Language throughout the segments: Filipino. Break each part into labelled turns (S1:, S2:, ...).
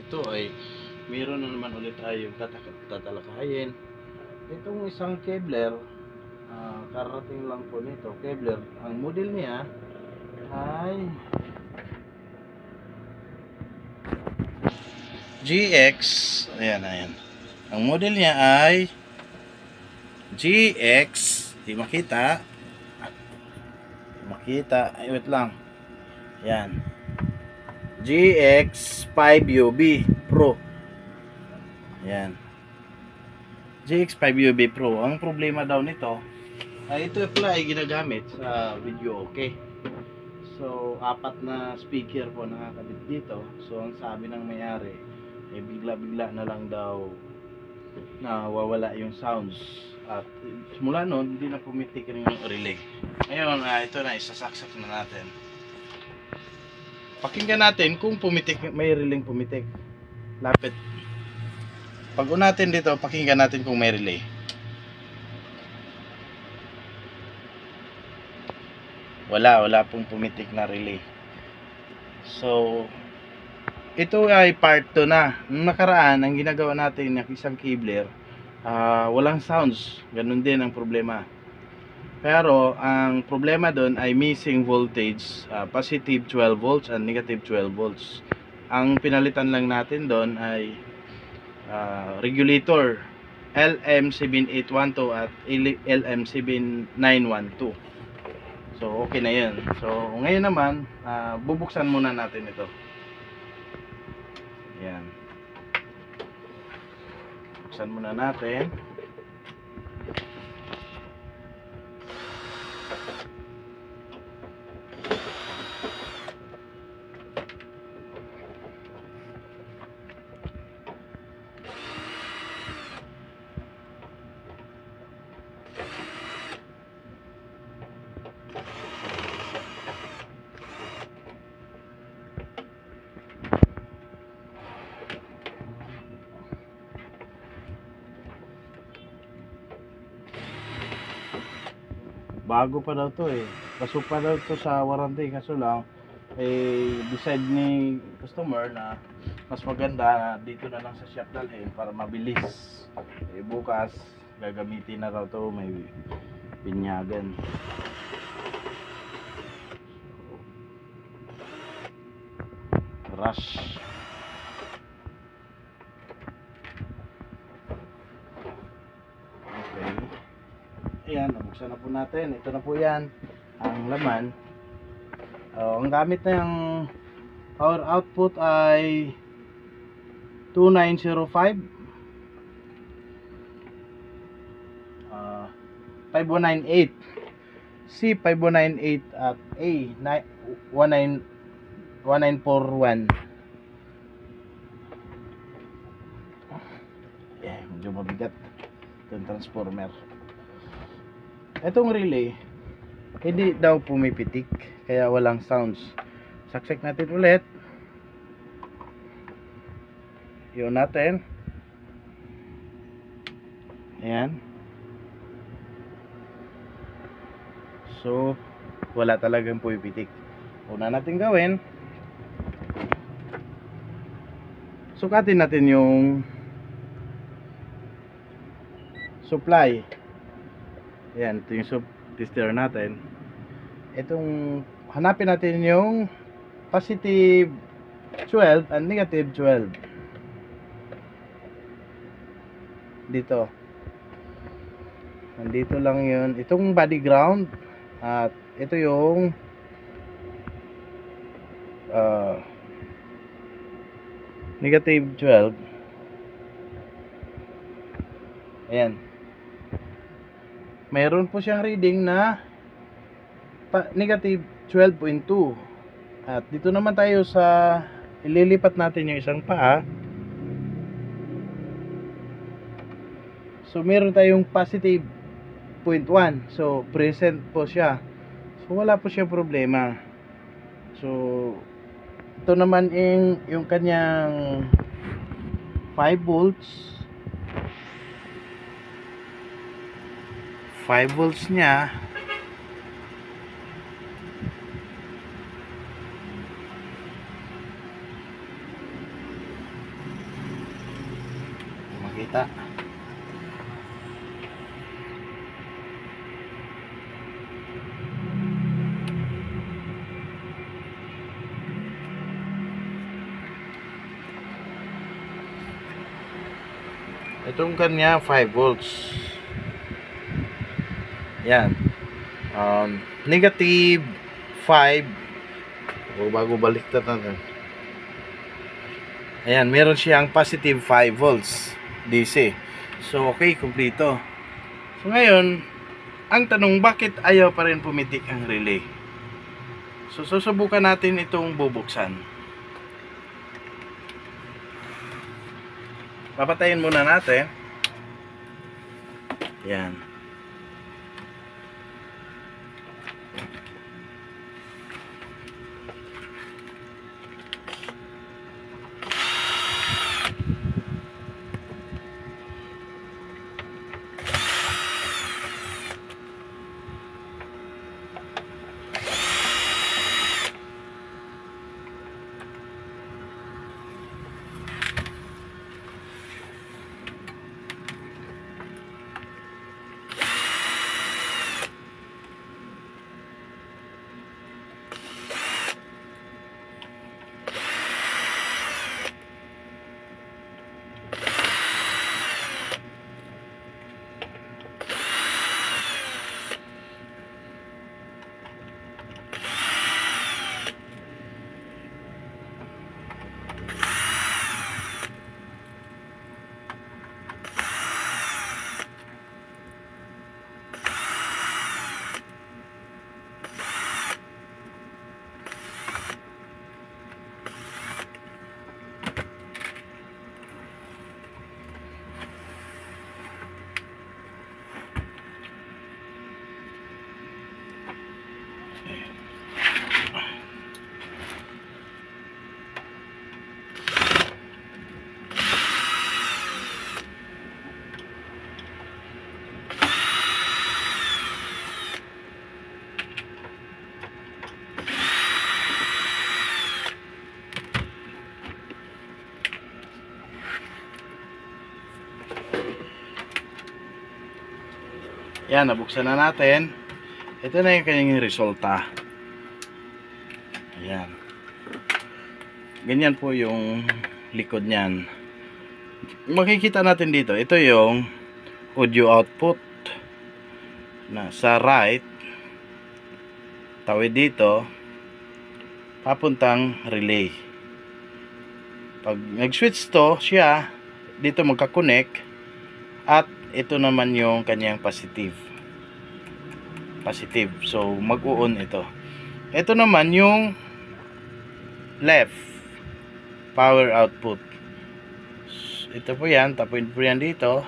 S1: ito ay meron na naman ulit tayong tatalakayin. Itong isang Kevlar, karating lang po nito. Kevlar, ang model niya ay GX. Ayan. Ang model niya ay GX. Di makita. Ay, wait lang. Ayan. GX5UB Pro. Ayan. GX5UB Pro. Ang problema daw nito ay ito pala ay ginagamit sa video, okay? So, 4 na speaker po nakakabit dito. So, ang sabi ng may-ari ay bigla-bigla na lang daw nawawala yung sounds. At simula noon, hindi na pumitik yung relay. Ngayon, ito na, isasaksak na natin. Pakinggan natin kung pumitik, may relay pumitik. Lapit. Pag unatin dito, pakinggan natin kung may relay. Wala pong pumitik na relay. So, ito ay part 2 na. Nung nakaraan, ang ginagawa natin ng isang Kevlar, walang sounds. Ganun din ang problema. Pero ang problema doon ay missing voltage, positive 12 volts and negative 12 volts. Ang pinalitan lang natin doon ay regulator LM7812 at LM7912. So okay na yun. So ngayon naman, bubuksan muna natin ito. Yan. Buksan muna natin. Bago pa daw to eh. Pasok pa daw to sa warranty, kaso lang decide ni customer na mas maganda dito na lang sa shop dalhin para mabilis. Bukas gagamitin na raw to, may binyagan. Rush. Ayan, nabuksan na po natin. Ito na po yan ang laman. Ang gamit na yung power output ay 2905 5198 C5198 at A1941. Medyo mabigat itong transformer. Itong relay hindi daw pumipitik, kaya walang sounds. Saksak natin ulit. Yun natin. Ayan. So wala talagang pumipitik. Una natin gawin, sukatin natin yung supply. Ayan, ito yung tester natin. Itong hanapin natin yung positive 12 and negative 12 dito. Nandito lang yun. Itong body ground at ito yung negative 12. Ayan. Mayroon po siyang reading na negative 12.2. At dito naman tayo sa ililipat natin yung isang paa. So meron tayong positive 0.1. So present po siya. So wala po siya problema. So ito naman yung kanyang 5 volts. 5 volts niya Kita. Itong kanya 5 volts. Yan. Negative 5. O bago baliktad natin. Ayan, meron siyang positive 5 volts DC. So, okay, kumpleto. So, ngayon, ang tanong, bakit ayaw pa rin pumitik ang relay? So, susubukan natin itong bubuksan. Papatayin muna natin. Yan. Yan, nabuksan na natin. Ito na yung kanyang resulta. Ayan. Ganyan po yung likod niyan. Makikita natin dito, ito yung audio output na sa right, tawid dito, papuntang relay. Pag nag-switch to siya, dito magka-connect, at ito naman yung kanyang positive. So mag-on ito. Ito naman yung left power output. Ito po yan, tapos po yan dito.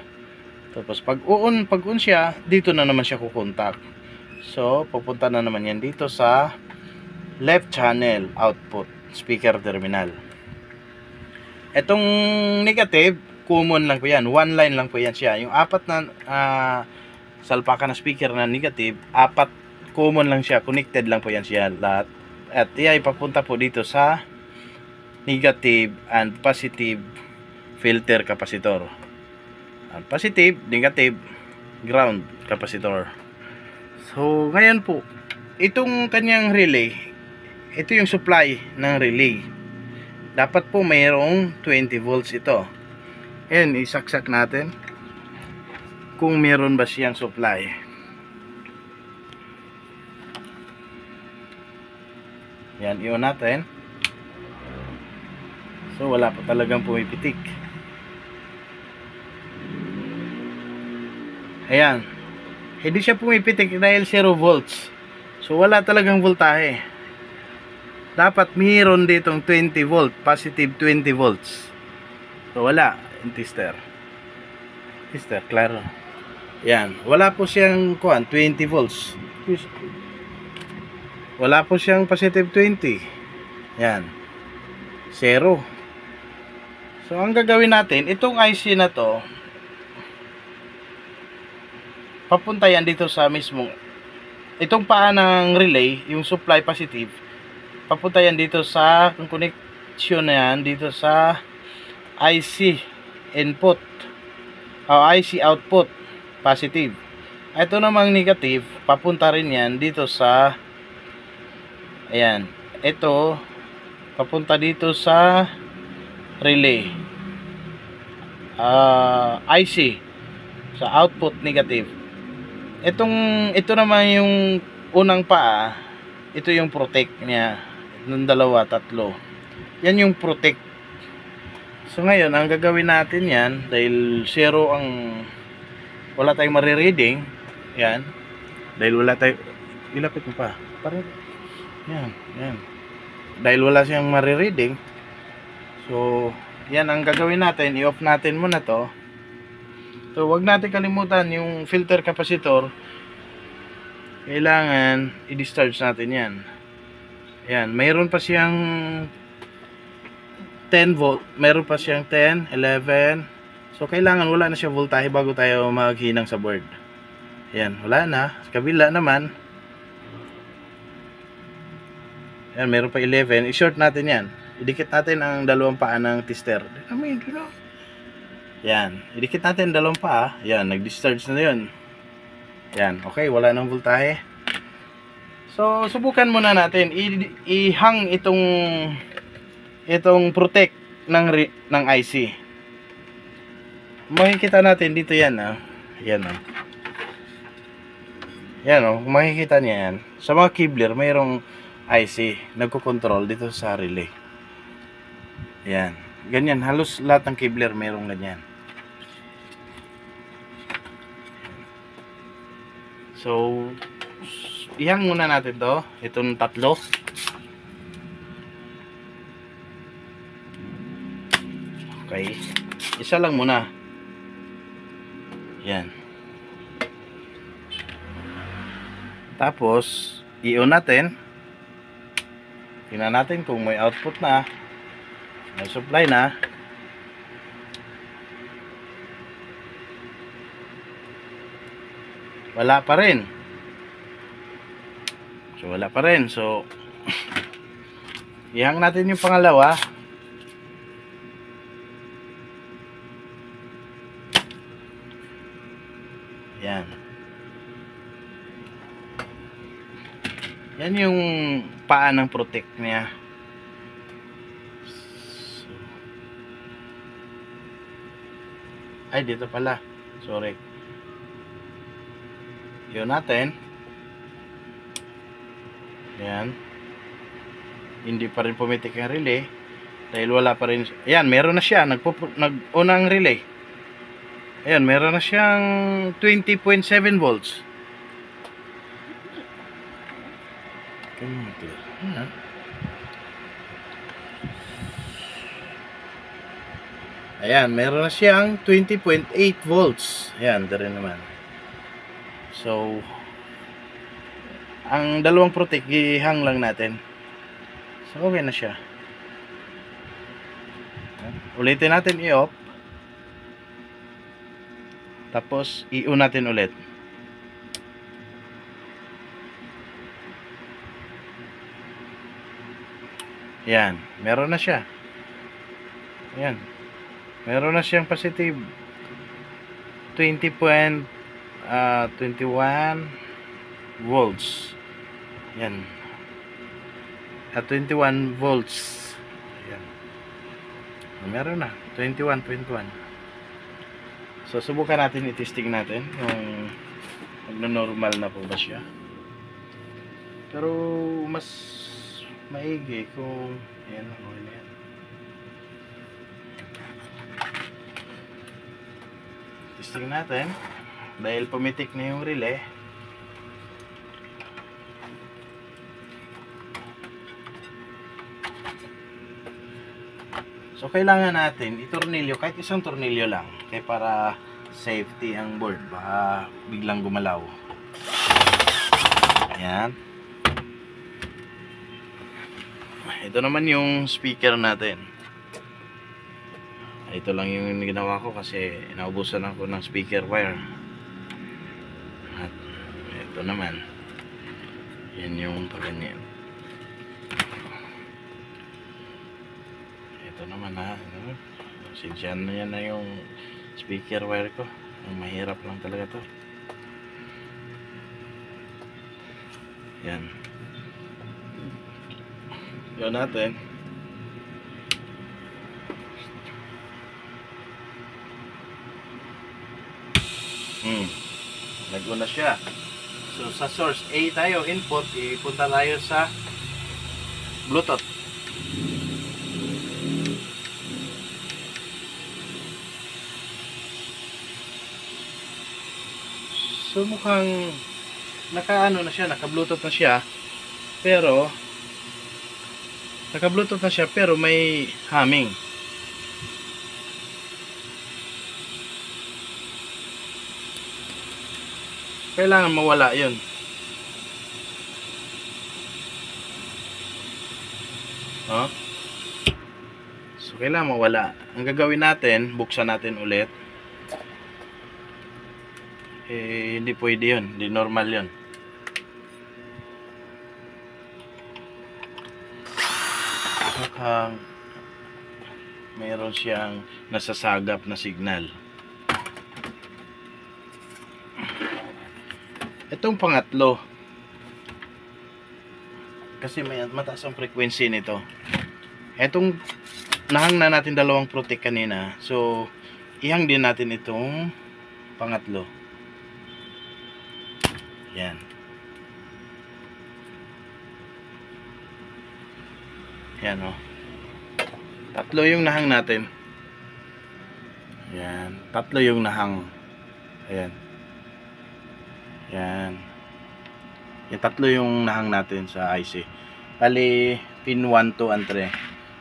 S1: Tapos pag on siya, dito na naman siya kukontak. So pupunta na naman yan dito sa left channel output, speaker terminal. Itong negative, common lang po yan, one line lang po yan siya. Yung apat na salpakan na speaker na negative, apat common lang siya, connected lang po yan siya lahat. At iyan papunta po dito sa negative and positive filter capacitor. Positive, negative, ground capacitor. So ngayon po, itong kanyang relay, ito yung supply ng relay. Dapat po mayroong 20 volts ito. Ayan, isaksak natin kung meron ba siyang supply. Yan, i-on natin. So wala pa talagang pumipitik. Ayan, hindi siya pumipitik dahil 0 volts. So wala talagang voltahe. Dapat mayroon ditong 20 volt, positive 20 volts. So wala, yung tester, klaro. Yan, wala po siyang 20 volts. Wala po siyang positive 20. Yan, 0. So ang gagawin natin, itong IC na to, papunta yan dito sa mismong, itong paa ng relay, yung supply positive, papunta yan dito sa connection na yan, dito sa IC input. IC output positive. Ito namang negative, papunta rin yan dito sa, ayan, ito papunta dito sa relay, IC sa output negative. Ito naman yung unang paa, ito yung protect niya, ng dalawa, tatlo, yan yung protect. So ngayon ang gagawin natin yan, dahil zero ang, wala tayong marireading, yan, dahil wala tayo, ilapit mo pa, parang yan, dahil wala siyang marireading. So yan ang gagawin natin, i-off natin muna to. So wag natin kalimutan yung filter capacitor, kailangan i-discharge natin yan. Yan, mayroon pa siyang 10 volt, mayroon pa siyang 10, 11. So kailangan wala na siya voltahe bago tayo maghinang sa board. Yan, wala na. Sa kabila naman, yan, meron pa 11. I-short natin yan. Idikit natin ang dalawang paa ng tester. Yan, idikit natin dalawang paa. Yan, nag-discharge na yun. Yan, okay, wala nang voltahe. So subukan muna natin i-hang itong protect ng IC. Makikita natin dito yan, yan, yan, makikita niya yan. Sa mga kibler mayroong IC nagko-control dito sa relay. Yan, ganyan, halos lahat ng kibler mayroong ganyan. So ihang muna natin to, itong tatlo. Okay, isa lang muna. Yan. Tapos i-on natin. Tingnan natin kung may output na, may supply na. Wala pa rin. So wala pa rin. So ihang natin yung pangalawa. Yan. Yan yung paa ng protect niya. So, ay, dito pala. Sorry. Yun natin. Yan. Hindi pa rin pumitik ang relay. Dahil wala pa rin. Ayan, meron na siya. Nag-unang relay. Ayan, meron na siyang 20.7 volts. Ayan, meron na siyang 20.8 volts. Ayan, dari naman. So, ang dalawang protect, ihang lang natin. So, okay na siya. Ulitin natin i-off. Tapos i-on natin ulit. Yan, meron na siya. Yan. Meron na siyang positive 20.21 volts. Yan. At 21 volts. Yan. Meron na 21. So, subukan natin, i-testing natin kung magno-normal na po ba siya. Pero, mas maigi kung, ayan, okay na yan. Testing natin. Dahil pumitik na yung relay. So kailangan natin itornilyo, kahit isang tornilyo lang, kaya para safety ang board, baka biglang gumalaw. Ayan. Ito naman yung speaker natin. Ito lang yung ginawa ko kasi naubusan ako ng speaker wire. At ito naman, yan yung paganyan. Ito naman, sinsyan na yan na yung speaker wire ko. Mahirap lang talaga to. Yan. Yun natin. Nag-on na siya. So sa source A tayo, input, ipunta tayo sa Bluetooth. So mukhang naka-ano na siya, naka-Bluetooth na siya. Pero naka-Bluetooth na siya pero may humming. Kailangan mawala 'yun. So kailangan mawala. Ang gagawin natin, buksan natin ulit. Hindi pwede 'yun, hindi normal 'yun. Mukhang mayroon siyang nasasagap na signal. Itong pangatlo, kasi may mataas ang frequency nito. Itong nahang na natin dalawang protect kanina, so ihang din natin itong pangatlo. Yan. Yan o. Tatlo yung nahang natin. Yan. Tatlo yung nahang. Ayan. Yan. Yung tatlo yung nahang natin sa IC. Bali, pin 1, 2, and 3.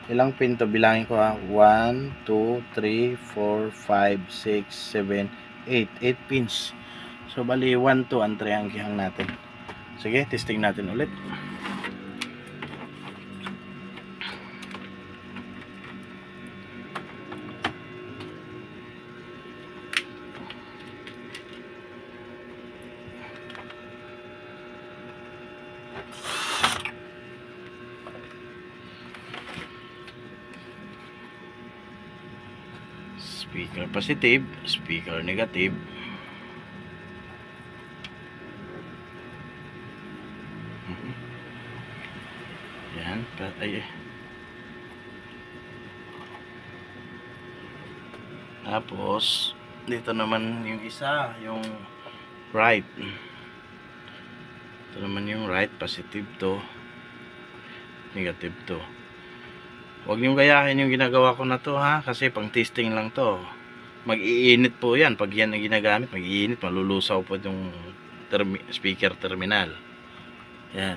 S1: Ilang pin to? Bilangin ko ha. 1, 2, 3, 4, 5, 6, 7, 8. 8 pins. So, bali, 1, 2, and 3 ang gihang natin. Sige, testing natin ulit. Speaker positive, speaker negative. Yan, ay. Tapos dito naman yung isa, yung right. Ito naman yung right, positive to, negative to. Huwag niyong gayahin yung ginagawa ko na to ha, kasi pang testing lang to. Mag-iinit po yan pag yan ang ginagamit, mag-iinit, malulusaw po yung speaker terminal. Yan.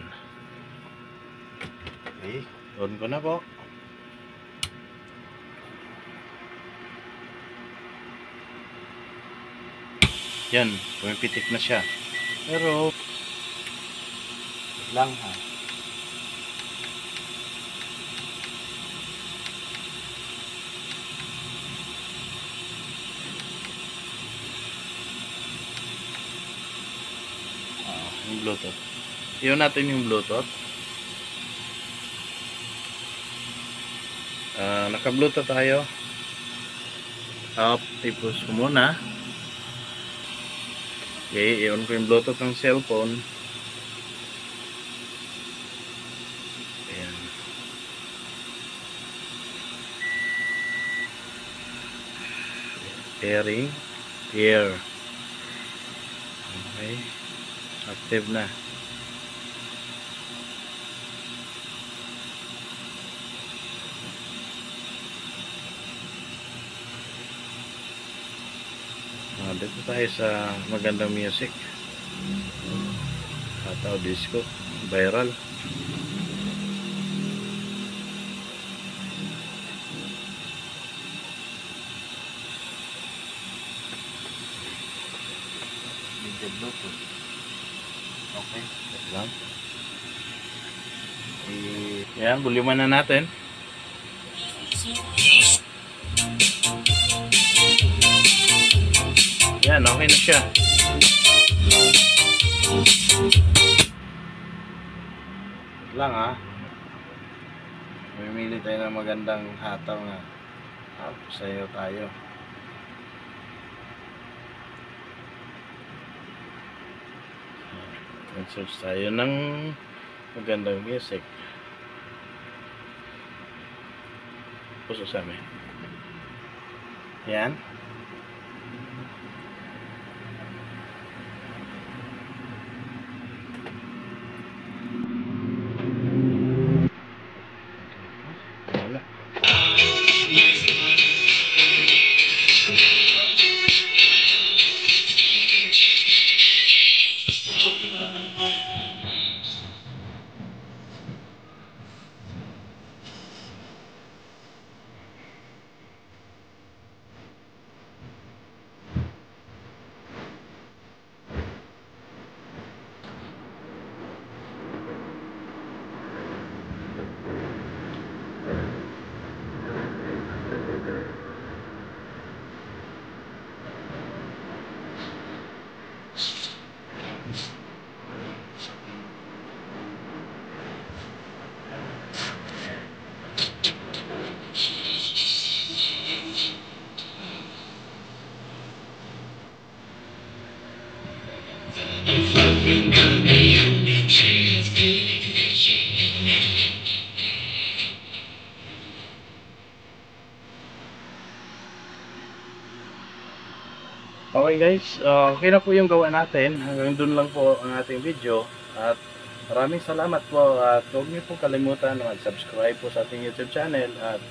S1: Okay, on ko na po. Yan, pumipitik na siya. Pero lang ha. Yung Bluetooth. Iyon natin yung Bluetooth. Naka-Bluetooth tayo. Tapos ko muna. Okay, i-on ko yung Bluetooth ng cellphone. Ayan. Pairing. Pair. Okay. Active na. Dito tayo sa magandang music. Ataw disco. Viral. Video Bluetooth. Okay. Lang. Yan, volume na natin. Yan, okay na siya. Lang ha. Mamimili tayo ng magandang hataw nga. Sayo tayo. Mag-search tayo ng magandang music. Puso sa amin. Yan. Wala. Okay guys, okay na po yung gawa natin. Hanggang dun lang po ang ating video. At maraming salamat po. At huwag niyo po kalimutan mag-subscribe po sa ating YouTube channel. At